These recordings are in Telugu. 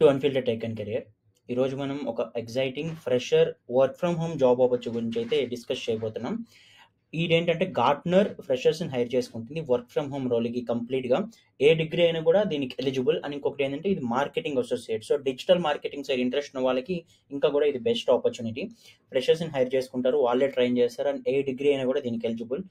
To unfiltered tech and career. ఈరోజు మనం ఒక exciting fresher work from home job opportunity గురించి అయితే డిస్కస్ చేయబోతున్నాం. ఇదేంటంటే గార్ట్నర్ ఫ్రెషర్స్‌ని హైర్ చేసుకుంటుంది వర్క్ ఫ్రమ్ హోమ్ రోల్‌కి కంప్లీట్‌గా. ఏ డిగ్రీ అయినా కూడా దీనికి ఎలిజిబుల్. అండ్ ఇంకొకటి ఏంటంటే ఇది marketing associate. So digital marketing side interest ఉన్న వాళ్ళకి ఇంకా కూడా ఇది బెస్ట్ ఆపర్చునిటీ. ఫ్రెషర్స్‌ని హైర్ చేసుకుంటారు. వాళ్ళే ట్రైన్ చేస్తారు. అండ్ ఏ డిగ్రీ అయినా కూడా దీనికి ఎలిజిబుల్.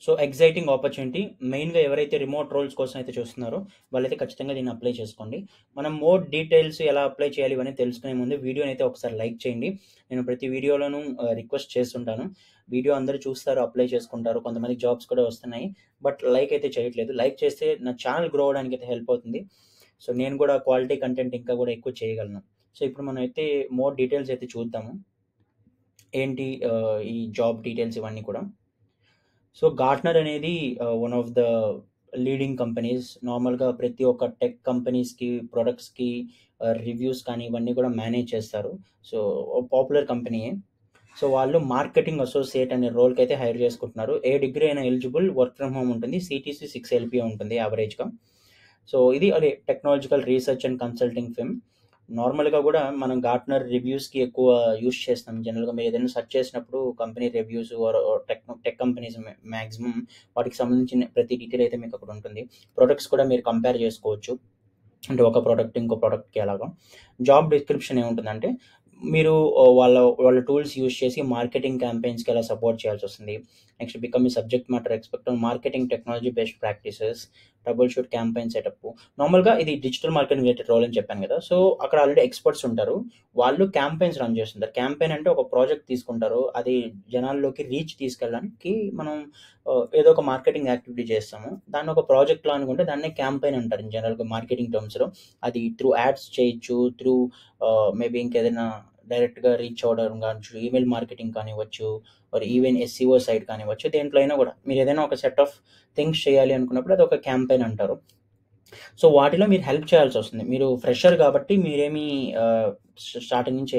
So exciting opportunity. మెయిన్‌గా ఎవరైతే రిమోట్ రోల్స్ కోసం అయితే చూస్తున్నారో వాళ్ళైతే ఖచ్చితంగా దీన్ని అప్లై చేసుకోండి. మనం మోర్ డీటెయిల్స్ ఎలా అప్లై చేయాలి ఇవన్నీ తెలుసుకునే ముందు వీడియోని అయితే ఒకసారి లైక్ చేయండి. నేను ప్రతి వీడియోలోనూ రిక్వెస్ట్ చేస్తుంటాను. వీడియో అందరూ చూస్తారు, అప్లై చేసుకుంటారు. కొంతమందికి జాబ్స్ కూడా వస్తున్నాయి. బట్ లైక్ అయితే చేయట్లేదు. లైక్ చేస్తే నా ఛానల్ గ్రో అవ్వడానికి అయితే హెల్ప్ అవుతుంది. సో నేను కూడా క్వాలిటీ కంటెంట్ ఇంకా కూడా ఎక్కువ చేయగలను. సో ఇప్పుడు మనం అయితే మోర్ డీటెయిల్స్ అయితే చూద్దాము. ఏంటి ఈ జాబ్ డీటెయిల్స్ ఇవన్నీ కూడా. సో గార్ట్నర్ అనేది one of the leading companies. నార్మల్గా ప్రతి ఒక్క టెక్ కంపెనీస్కి ప్రొడక్ట్స్కి రివ్యూస్ కానీ ఇవన్నీ కూడా మేనేజ్ చేస్తారు. సో పాపులర్ కంపెనీయే. సో వాళ్ళు మార్కెటింగ్ అసోసియేట్ అనే రోల్కి అయితే హైర్ చేసుకుంటున్నారు. ఏ డిగ్రీ అయినా ఎలిజిబుల్. వర్క్ ఫ్రమ్ హోమ్ ఉంటుంది. సిటీసీ 6 LPA ఉంటుంది యావరేజ్గా. సో ఇది అదే టెక్నాలజికల్ రీసెర్చ్ అండ్ కన్సల్టింగ్ ఫిమ్. నార్మల్గా కూడా మనం గార్ట్నర్ రివ్యూస్కి ఎక్కువ యూస్ చేస్తాం. జనరల్గా మీరు ఏదైనా సెర్చ్ చేసినప్పుడు company reviews tech companies maximum వాటికి సంబంధించిన ప్రతి డీటెయిల్ అయితే మీకు అక్కడ ఉంటుంది. ప్రొడక్ట్స్ కూడా మీరు కంపేర్ చేసుకోవచ్చు. అంటే ఒక ప్రోడక్ట్ ఇంకో ప్రోడక్ట్‌కి అలాగా. జాబ్ డిస్క్రిప్షన్ ఏముంటుందంటే మీరు వాళ్ళ వాళ్ళ టూల్స్ యూజ్ చేసి మార్కెటింగ్ క్యాంపెయిన్స్‌కి ఎలా సపోర్ట్ చేయాల్సొస్తుంది. Next become a subject matter expert on marketing technology best practices, troubleshoot campaign setup. నార్మల్‌గా ఇది డిజిటల్ మార్కెటింగ్ రిలేటెడ్ రోల్ అని చెప్పాను కదా! సో అక్కడ ఆల్రెడీ ఎక్స్పర్ట్స్ ఉంటారు. వాళ్ళు క్యాంపెయిన్స్ రన్ చేస్తుంటారు. క్యాంపెయిన్ అంటే ఒక ప్రాజెక్ట్ తీసుకుంటారు. అది జనాల్లోకి రీచ్ తీసుకెళ్ళడానికి మనం ఏదో ఒక మార్కెటింగ్ యాక్టివిటీ చేస్తాము. దాన్ని ఒక ప్రాజెక్ట్‌లా అనుకుంటే దాన్నే క్యాంపెయిన్ అంటారు జనరల్‌గా మార్కెటింగ్ టర్మ్స్‌లో. అది త్రూ యాడ్స్ చేయొచ్చు. త్రూ మేబీ ఇంకేదైనా డైరెక్ట్‌గా రీచ్ అవ్వడం కావచ్చు, ఈమెయిల్ మార్కెటింగ్ కానివ్వచ్చు, ఆర్ ఈవెన్ ఎస్‌సిఓ సైడ్ కానివ్వచ్చు. దేంట్లో అయినా కూడా మీరేదైనా ఒక సెట్ ఆఫ్ థింగ్స్ చేయాలి అనుకున్నప్పుడు అదొక క్యాంపెయిన్ అంటారు. సో వాటిలో మీరు హెల్ప్ చేయాల్సొస్తుంది. మీరు ఫ్రెషర్ కాబట్టి మీరేమి స్టార్టింగ్ నుంచి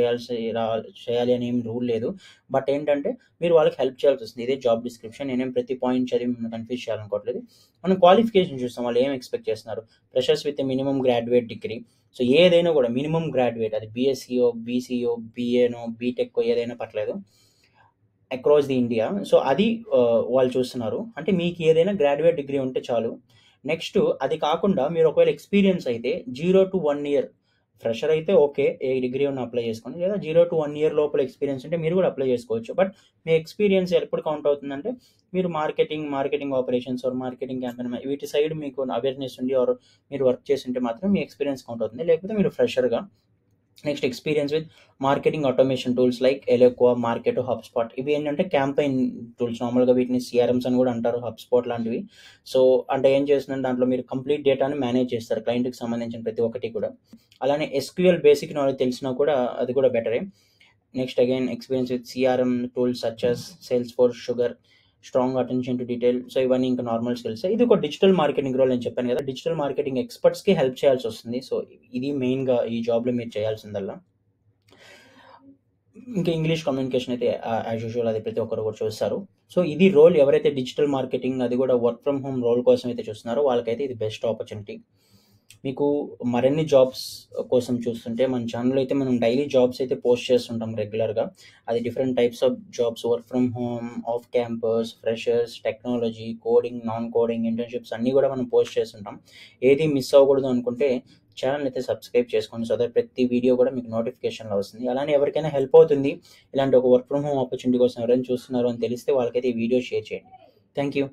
చేయాలి అని ఏమి రూల్ లేదు. బట్ ఏంటంటే మీరు వాళ్ళకి హెల్ప్ చేయాల్సొస్తుంది. ఇదే జాబ్ డిస్క్రిప్షన్. నేనేం ప్రతి పాయింట్ చదివి మిమ్మల్ని కన్‌ఫ్యూజ్ చేయాలనుకోవట్లేదు. మనం క్వాలిఫికేషన్ చూస్తాం. వాళ్ళు ఏం ఎక్స్‌పెక్ట్ చేస్తున్నారు. Freshers with minimum graduate degree. So ఏదైనా కూడా మినిమమ్ గ్రాడ్యుయేట్ అది బీఎస్సీయో, బీసీయో, బీఏనో, బీటెక్కో ఏదైనా పర్లేదు. Across the India. సో అది వాళ్ళు చూస్తున్నారు. అంటే మీకు ఏదైనా గ్రాడ్యుయేట్ డిగ్రీ ఉంటే చాలు. నెక్స్ట్ అది కాకుండా మీరు ఒకవేళ ఎక్స్‌పీరియన్స్ అయితే 0-1 ఇయర్. ఫ్రెషర్ అయితే ఓకే. ఏ డిగ్రీ ఉన్నా అప్లై చేసుకోండి. లేదా 0-1 ఇయర్ లోపల ఎక్స్‌పీరియన్స్ ఉంటే మీరు కూడా అప్లై చేసుకోవచ్చు. బట్ మీ ఎక్స్‌పీరియన్స్ ఎప్పుడు కౌంట్ అవుతుందంటే మీరు marketing operations or marketing campaign వీటి సైడ్ మీకు అవేర్‌నెస్ ఉండి ఆర్ మీరు వర్క్ చేసుంటే మాత్రం మీ ఎక్స్‌పీరియన్స్ కౌంట్ అవుతుంది. లేకపోతే మీరు ఫ్రెషర్‌గా. Next experience with marketing automation tools like Eloqua, Marketo, HubSpot. ఇవి ఏంటంటే క్యాంపెయిన్ టూల్స్. నార్మల్‌గా వీటిని సీఆర్ఎమ్స్ అని కూడా అంటారు. హబ్‌స్పాట్ లాంటివి. సో అంటే ఏం చేస్తుందంటే దాంట్లో మీరు కంప్లీట్ డేటాని మేనేజ్ చేస్తారు. క్లయింట్‌కి సంబంధించిన ప్రతి ఒక్కటి కూడా. అలానే ఎస్‌క్యూఎల్ బేసిక్ నాలెడ్జ్ తెలిసినా కూడా అది కూడా బెటరే. Next again experience with CRM tools such as Salesforce, Sugar, strong attention to detail. So ఇవన్నీ ఇంకా నార్మల్ స్కిల్సే. ఇది ఒక డిజిటల్ మార్కెటింగ్ రోల్ అని చెప్పాను కదా! డిజిటల్ మార్కెటింగ్ ఎక్స్‌పర్ట్స్‌కి హెల్ప్ చేయాల్సొస్తుంది. సో ఇది మెయిన్‌గా ఈ జాబ్‌లో మీరు చేయాల్సిందల్లా. ఇంకా ఇంగ్లీష్ కమ్యూనికేషన్ అయితే యాజ్ యూజువల్ అది ప్రతి ఒక్కరు కూడా చూస్తారు. సో ఇది రోల్ ఎవరైతే డిజిటల్ మార్కెటింగ్ అది కూడా వర్క్ ఫ్రమ్ హోమ్ రోల్ కోసం అయితే చూస్తున్నారో వాళ్ళకైతే ఇది బెస్ట్ ఆపర్చునిటీ. మీకు మరిన్ని జాబ్స్ కోసం చూస్తుంటే మన ఛానల్‌లో అయితే మనం డైలీ జాబ్స్ అయితే పోస్ట్ చేస్తుంటాం రెగ్యులర్‌గా. అది different types of jobs work from home, off campus, freshers, technology, coding, non coding, internships అన్నీ కూడా మనం పోస్ట్ చేస్తుంటాం. ఏది మిస్ అవ్వకూడదు అనుకుంటే ఛానెల్‌ని అయితే సబ్స్క్రైబ్ చేసుకోండి. సో దట్ ప్రతి వీడియో కూడా మీకు నోటిఫికేషన్‌లో వస్తుంది. అలానే ఎవరికైనా హెల్ప్ అవుతుంది. ఇలాంటి ఒక వర్క్ ఫ్రమ్ హోమ్ ఆపర్చునిటీ కోసం ఎవరైనా చూస్తున్నారు అని తెలిస్తే వాళ్ళకైతే ఈ వీడియో షేర్ చేయండి. Thank you.